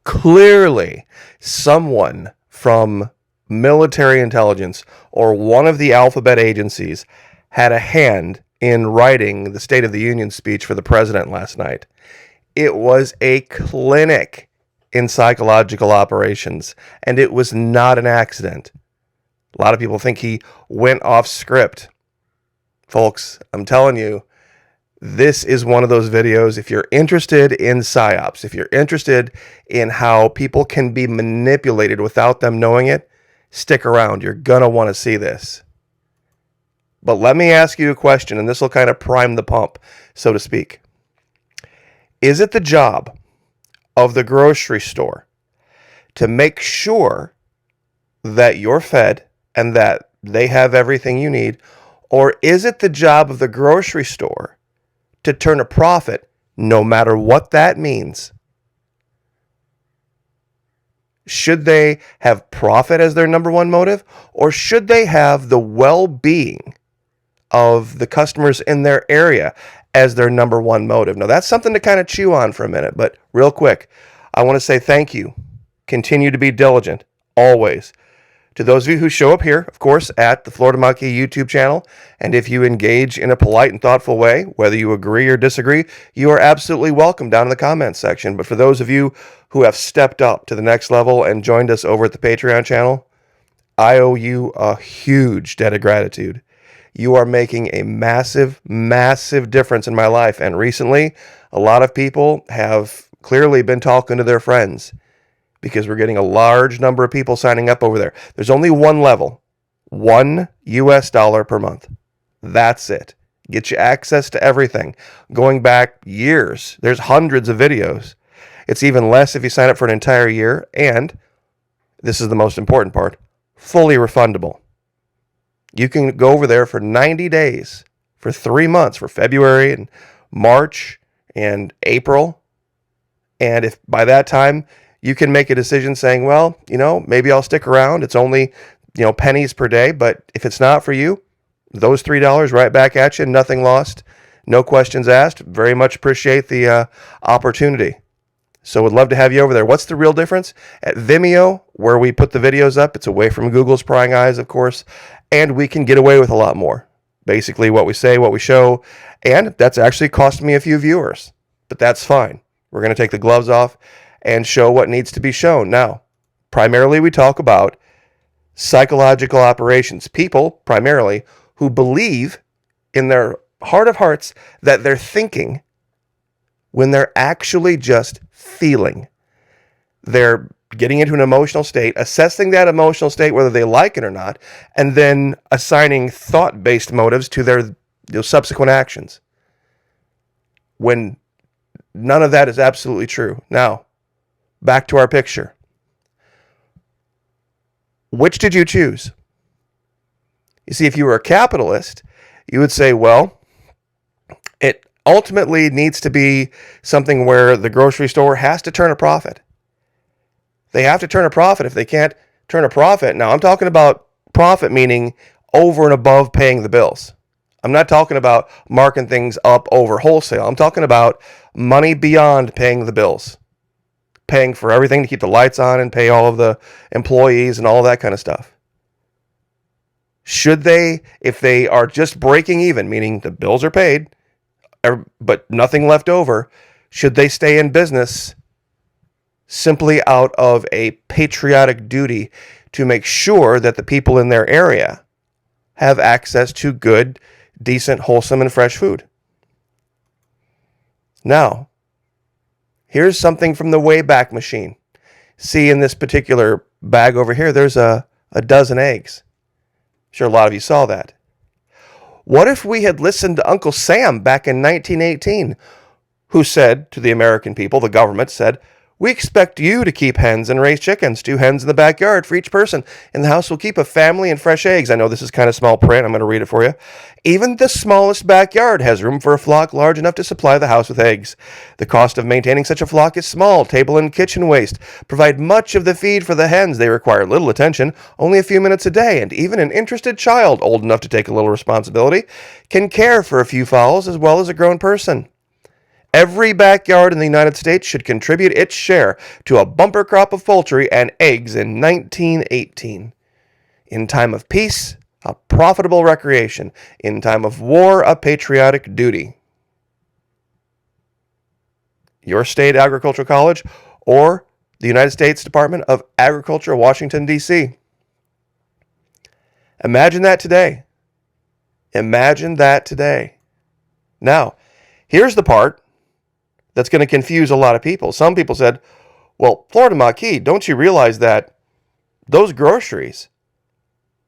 clearly someone from military intelligence or one of the alphabet agencies had a hand in writing the State of the Union speech for the president last night. It was a clinic in psychological operations, and it was not an accident. A lot of people think he went off script. Folks, I'm telling you, this is one of those videos. If you're interested in psyops, if you're interested in how people can be manipulated without them knowing it, stick around. You're going to want to see this. But let me ask you a question, and this will kind of prime the pump, so to speak. Is it the job of the grocery store to make sure that you're fed and that they have everything you need? Or is it the job of the grocery store to turn a profit, no matter what that means? Should they have profit as their number one motive, or should they have the well-being of the customers in their area as their number one motive? Now, that's something to kind of chew on for a minute, but real quick, I want to say thank you. Continue to be diligent, always. To those of you who show up here, of course, at the Florida Maquis YouTube channel, and if you engage in a polite and thoughtful way, whether you agree or disagree, you are absolutely welcome down in the comments section. But for those of you who have stepped up to the next level and joined us over at the Patreon channel, I owe you a huge debt of gratitude. You are making a massive, massive difference in my life. And recently, a lot of people have clearly been talking to their friends, because we're getting a large number of people signing up over there. There's only one level, $1 US per month. That's it. Get you access to everything. Going back years, there's hundreds of videos. It's even less if you sign up for an entire year. And this is the most important part, fully refundable. You can go over there for 90 days, for 3 months, for February and March and April. And if by that time you can make a decision saying, well, maybe I'll stick around. It's only, pennies per day. But if it's not for you, those $3 right back at you, nothing lost, no questions asked. Very much appreciate the opportunity. So would love to have you over there. What's the real difference? At Vimeo, where we put the videos up, it's away from Google's prying eyes, of course, and we can get away with a lot more. Basically what we say, what we show, and that's actually cost me a few viewers, but that's fine. We're going to take the gloves off and show what needs to be shown. Now, primarily we talk about psychological operations. People, primarily, who believe in their heart of hearts that they're thinking when they're actually just feeling. They're getting into an emotional state, assessing that emotional state, whether they like it or not, and then assigning thought-based motives to their subsequent actions, when none of that is absolutely true. Now, back to our picture. Which did you choose? You see, if you were a capitalist, you would say, well, it ultimately needs to be something where the grocery store has to turn a profit. They have to turn a profit. If they can't turn a profit, now I'm talking about profit meaning over and above paying the bills. I'm not talking about marking things up over wholesale. I'm talking about money beyond paying the bills. Paying for everything to keep the lights on and pay all of the employees and all that kind of stuff. Should they, if they are just breaking even, meaning the bills are paid, but nothing left over, should they stay in business simply out of a patriotic duty to make sure that the people in their area have access to good, decent, wholesome, and fresh food? Now, here's something from the Wayback Machine. See, in this particular bag over here, there's a dozen eggs. I'm sure a lot of you saw that. What if we had listened to Uncle Sam back in 1918, who said to the American people, the government said, we expect you to keep hens and raise chickens, 2 hens in the backyard for each person. In the house, we'll keep a family and fresh eggs. I know this is kind of small print. I'm going to read it for you. Even the smallest backyard has room for a flock large enough to supply the house with eggs. The cost of maintaining such a flock is small. Table and kitchen waste provide much of the feed for the hens. They require little attention, only a few minutes a day, and even an interested child, old enough to take a little responsibility, can care for a few fowls as well as a grown person. Every backyard in the United States should contribute its share to a bumper crop of poultry and eggs in 1918. In time of peace, a profitable recreation. In time of war, a patriotic duty. Your state agricultural college or the United States Department of Agriculture, Washington, D.C. Imagine that today. Imagine that today. Now, here's the part that's going to confuse a lot of people. Some people said, well, Florida Maquis, don't you realize that those groceries,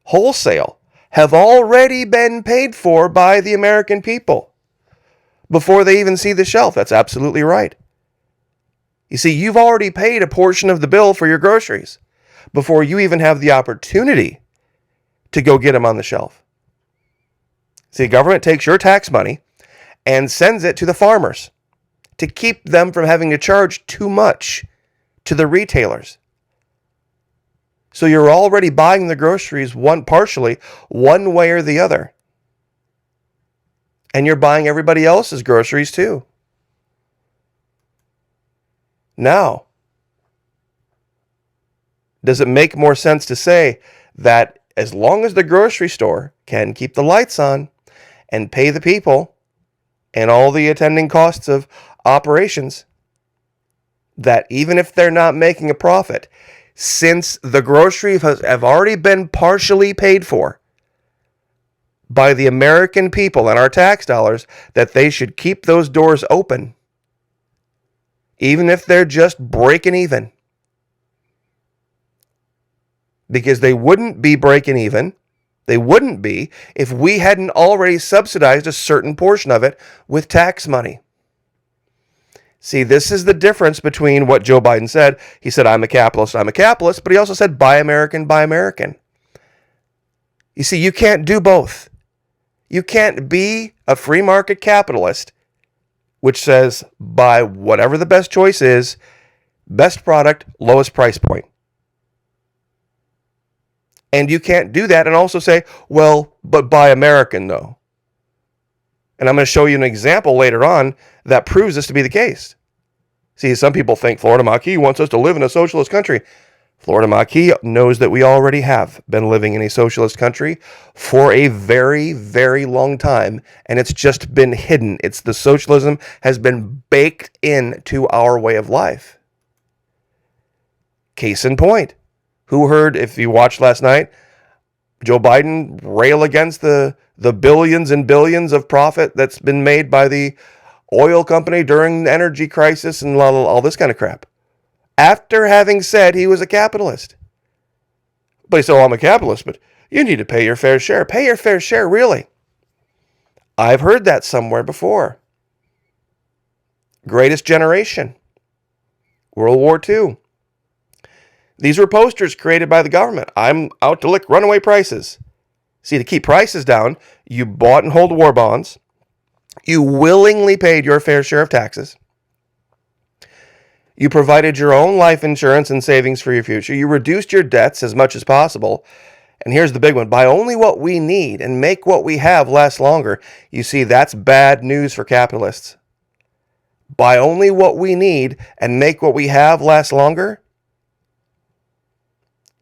wholesale, have already been paid for by the American people before they even see the shelf? That's absolutely right. You see, you've already paid a portion of the bill for your groceries before you even have the opportunity to go get them on the shelf. See, the government takes your tax money and sends it to the farmers to keep them from having to charge too much to the retailers. So you're already buying the groceries partially one way or the other. And you're buying everybody else's groceries too. Now, does it make more sense to say that as long as the grocery store can keep the lights on and pay the people and all the attending costs of operations, that even if they're not making a profit, since the groceries have already been partially paid for by the American people and our tax dollars, that they should keep those doors open, even if they're just breaking even? Because they wouldn't be breaking even. They wouldn't be if we hadn't already subsidized a certain portion of it with tax money. See, this is the difference between what Joe Biden said. He said, I'm a capitalist, but he also said, buy American, buy American. You see, you can't do both. You can't be a free market capitalist, which says, buy whatever the best choice is, best product, lowest price point. And you can't do that and also say, well, but buy American, though. And I'm going to show you an example later on that proves this to be the case. See, some people think Florida Maquis wants us to live in a socialist country. Florida Maquis knows that we already have been living in a socialist country for a very, very long time, and it's just been hidden. The socialism has been baked into our way of life. Case in point. Who heard, if you watched last night, Joe Biden rail against the billions and billions of profit that's been made by the oil company during the energy crisis and all this kind of crap, after having said he was a capitalist? But he said, I'm a capitalist, but you need to pay your fair share. Pay your fair share, really? I've heard that somewhere before. Greatest Generation, World War II. These were posters created by the government. I'm out to lick runaway prices. See, to keep prices down, you bought and hold war bonds. You willingly paid your fair share of taxes. You provided your own life insurance and savings for your future. You reduced your debts as much as possible. And here's the big one. Buy only what we need and make what we have last longer. You see, that's bad news for capitalists. Buy only what we need and make what we have last longer.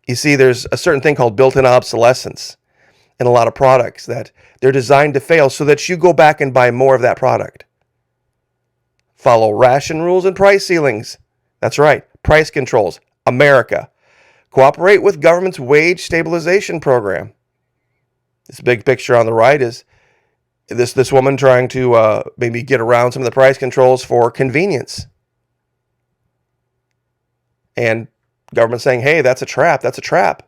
You see, there's a certain thing called built-in obsolescence in a lot of products, that they're designed to fail so that you go back and buy more of that product. Follow ration rules and price ceilings. That's right, price controls. America. Cooperate with government's wage stabilization program. This big picture on the right is this woman trying to maybe get around some of the price controls for convenience. And government saying, hey, that's a trap. That's a trap.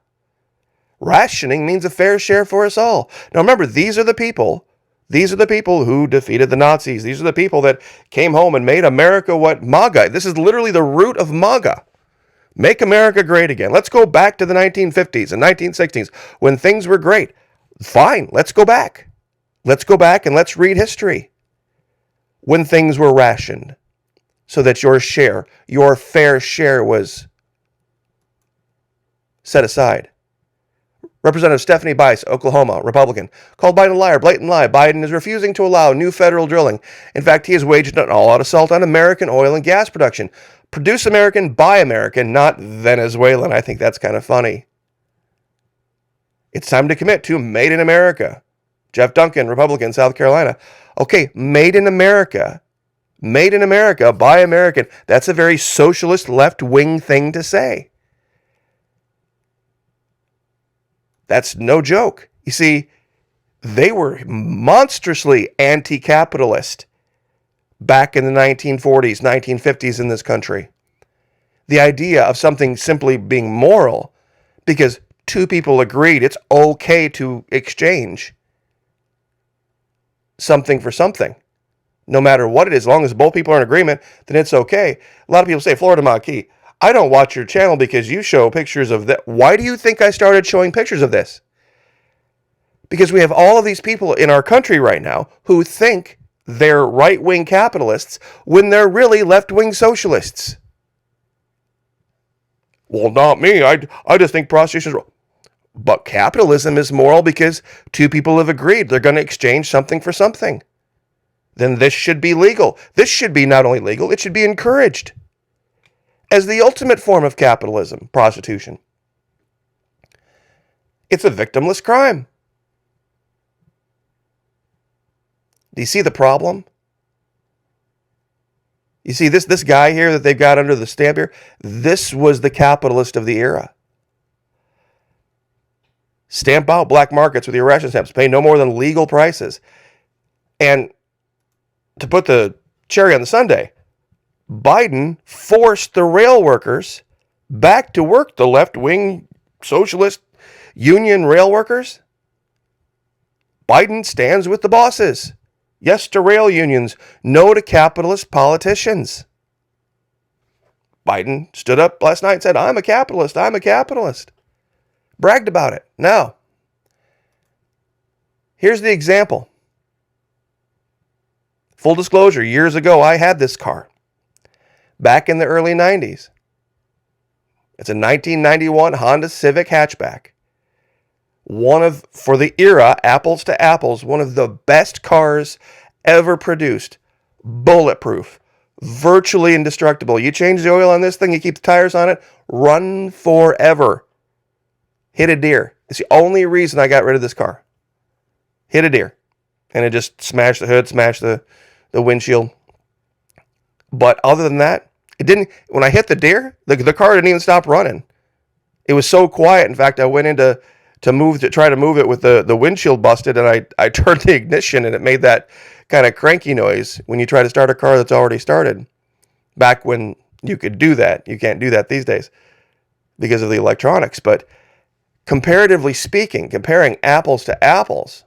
Rationing means a fair share for us all. Now remember, these are the people who defeated the Nazis. These are the people that came home and made America what MAGA. This is literally the root of MAGA. Make America great again. Let's go back to the 1950s and 1960s when things were great. Fine, let's go back. Let's go back and let's read history. When things were rationed so that your fair share was set aside. Representative Stephanie Bice, Oklahoma, Republican, called Biden a liar, blatant lie. Biden is refusing to allow new federal drilling. In fact, he has waged an all-out assault on American oil and gas production. Produce American, buy American, not Venezuelan. I think that's kind of funny. It's time to commit to Made in America. Jeff Duncan, Republican, South Carolina. Okay, Made in America. Made in America, buy American. That's a very socialist left-wing thing to say. That's no joke. You see, they were monstrously anti-capitalist back in the 1940s, 1950s in this country. The idea of something simply being moral because two people agreed it's okay to exchange something for something. No matter what it is, as long as both people are in agreement, then it's okay. A lot of people say, Florida Maquis, I don't watch your channel because you show pictures of that. Why do you think I started showing pictures of this? Because we have all of these people in our country right now who think they're right-wing capitalists when they're really left-wing socialists. Well, not me. I just think prostitution is wrong. But capitalism is moral because two people have agreed they're going to exchange something for something. Then this should be legal. This should be not only legal, it should be encouraged as the ultimate form of capitalism, prostitution. It's a victimless crime. Do you see the problem? You see this guy here that they've got under the stamp here? This was the capitalist of the era. Stamp out black markets with your ration stamps. Pay no more than legal prices. And to put the cherry on the sundae, Biden forced the rail workers back to work, the left-wing socialist union rail workers. Biden stands with the bosses. Yes to rail unions, no to capitalist politicians. Biden stood up last night and said, I'm a capitalist, I'm a capitalist. Bragged about it. Now, here's the example. Full disclosure, years ago, I had this car. Back in the early 90s. It's a 1991 Honda Civic hatchback. For the era, apples to apples, one of the best cars ever produced. Bulletproof. Virtually indestructible. You change the oil on this thing, you keep the tires on it, run forever. Hit a deer. It's the only reason I got rid of this car. Hit a deer. And it just smashed the hood, smashed the windshield. But other than that, it didn't. When I hit the deer, the car didn't even stop running. It was so quiet. In fact, I went in to try to move it with the windshield busted, and I turned the ignition, and it made that kind of cranky noise when you try to start a car that's already started. Back when you could do that, you can't do that these days because of the electronics. But comparatively speaking, comparing apples to apples,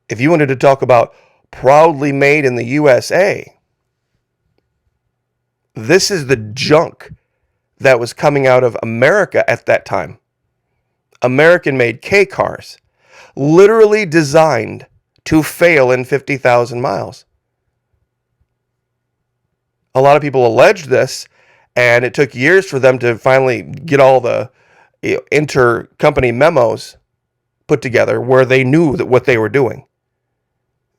if you wanted to talk about proudly made in the USA, this is the junk that was coming out of America at that time. American-made K cars, literally designed to fail in 50,000 miles. A lot of people alleged this, and it took years for them to finally get all the inter-company memos put together where they knew what they were doing.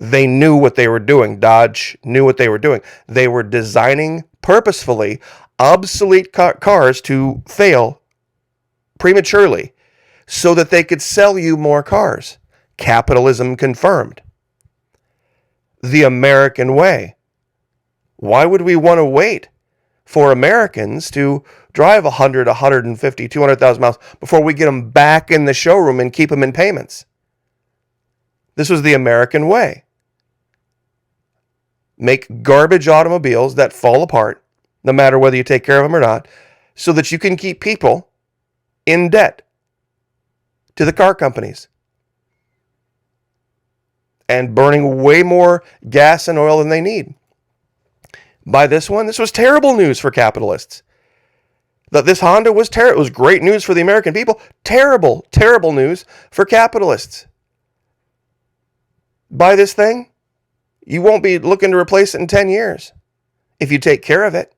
They knew what they were doing. Dodge knew what they were doing. They were designing purposefully obsolete cars to fail prematurely so that they could sell you more cars. Capitalism confirmed. The American way. Why would we want to wait for Americans to drive 100, 150, 200,000 miles before we get them back in the showroom and keep them in payments? This was the American way. Make garbage automobiles that fall apart, no matter whether you take care of them or not, so that you can keep people in debt to the car companies and burning way more gas and oil than they need. By this one, this was terrible news for capitalists. That this Honda was terrible. It was great news for the American people. Terrible, terrible news for capitalists. Buy this thing, you won't be looking to replace it in 10 years if you take care of it.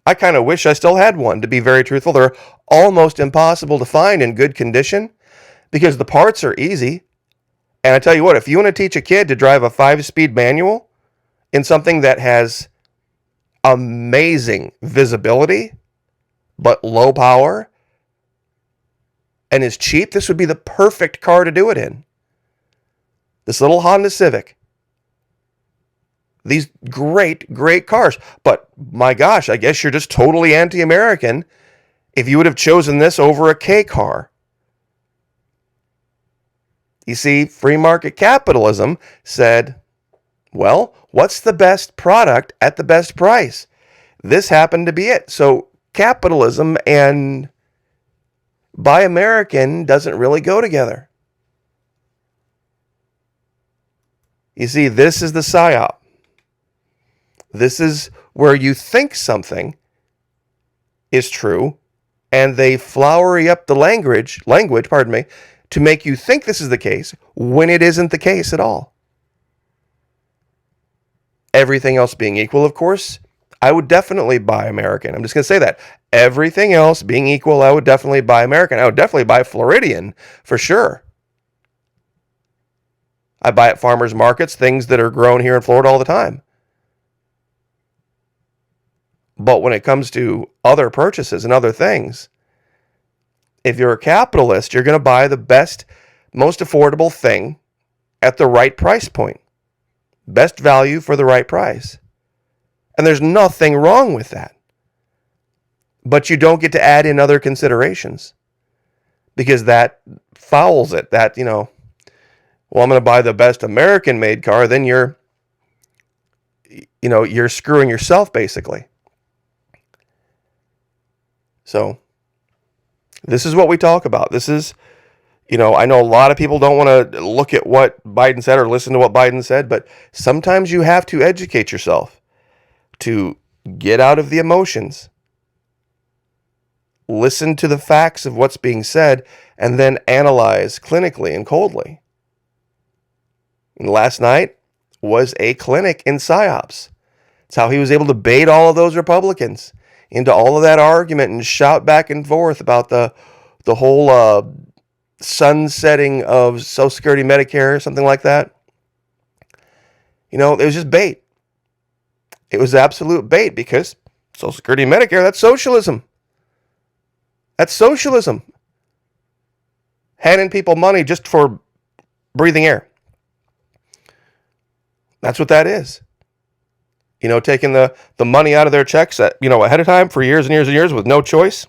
I kind of wish I still had one, to be very truthful. They're almost impossible to find in good condition because the parts are easy. And I tell you what, if you want to teach a kid to drive a 5-speed manual in something that has amazing visibility but low power and is cheap, this would be the perfect car to do it in. This little Honda Civic. These great, great cars. But my gosh, I guess you're just totally anti-American if you would have chosen this over a K car. You see, free market capitalism said, well, what's the best product at the best price? This happened to be it. So capitalism and buy American doesn't really go together. You see, this is the psyop. This is where you think something is true, and they flowery up the language, to make you think this is the case when it isn't the case at all. Everything else being equal, of course, I would definitely buy American. I'm just going to say that. Everything else being equal, I would definitely buy American. I would definitely buy Floridian for sure. I buy at farmers markets things that are grown here in Florida all the time. But when it comes to other purchases and other things, if you're a capitalist, you're going to buy the best, most affordable thing at the right price point. Best value for the right price. And there's nothing wrong with that. But you don't get to add in other considerations because that fouls it. That, well, I'm going to buy the best American-made car, then you're screwing yourself, basically. So this is what we talk about. This is, I know a lot of people don't want to look at what Biden said or listen to what Biden said, but sometimes you have to educate yourself to get out of the emotions, listen to the facts of what's being said, and then analyze clinically and coldly. And last night was a clinic in PsyOps. It's how he was able to bait all of those Republicans into all of that argument and shout back and forth about the whole sunsetting of Social Security, Medicare, something like that. It was just bait. It was absolute bait because Social Security, Medicare, that's socialism. That's socialism. Handing people money just for breathing air. That's what that is. Taking the money out of their checks at, ahead of time for years and years and years with no choice.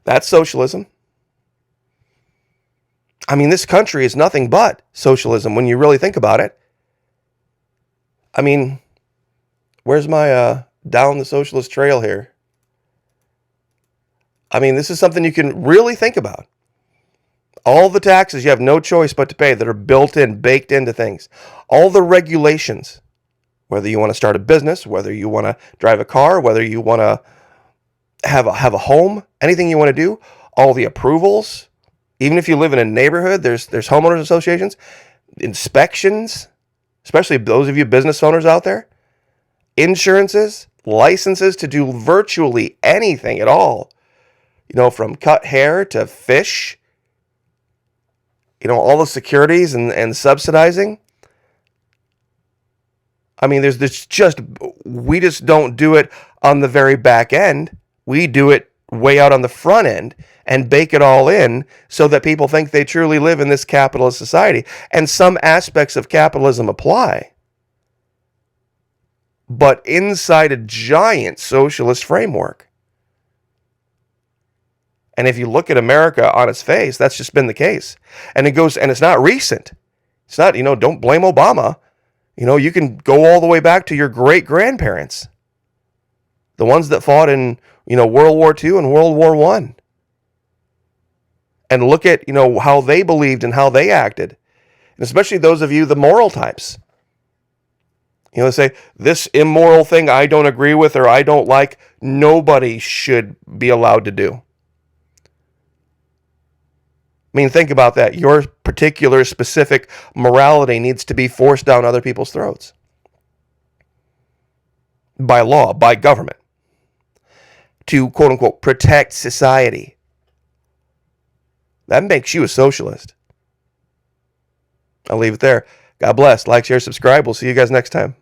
That's socialism. I mean, this country is nothing but socialism when you really think about it. I mean, where's my down the socialist trail here? I mean, this is something you can really think about. All the taxes you have no choice but to pay that are built in, baked into things. All the regulations, whether you want to start a business, whether you want to drive a car, whether you want to have a home, anything you want to do, all the approvals, even if you live in a neighborhood, there's homeowners associations, inspections, especially those of you business owners out there, insurances, licenses to do virtually anything at all, from cut hair to fish, all the securities and subsidizing. I mean, we just don't do it on the very back end. We do it way out on the front end and bake it all in so that people think they truly live in this capitalist society. And some aspects of capitalism apply. But inside a giant socialist framework. And if you look at America on its face, that's just been the case. And it's not recent. It's not, don't blame Obama. You can go all the way back to your great-grandparents. The ones that fought in, World War II and World War I. And look at, how they believed and how they acted. And especially those of you, the moral types. They say, this immoral thing I don't agree with or I don't like, nobody should be allowed to do. I mean, think about that. Your particular specific morality needs to be forced down other people's throats. By law, by government. to quote unquote protect society. That makes you a socialist. I'll leave it there. God bless. Like, share, subscribe. We'll see you guys next time.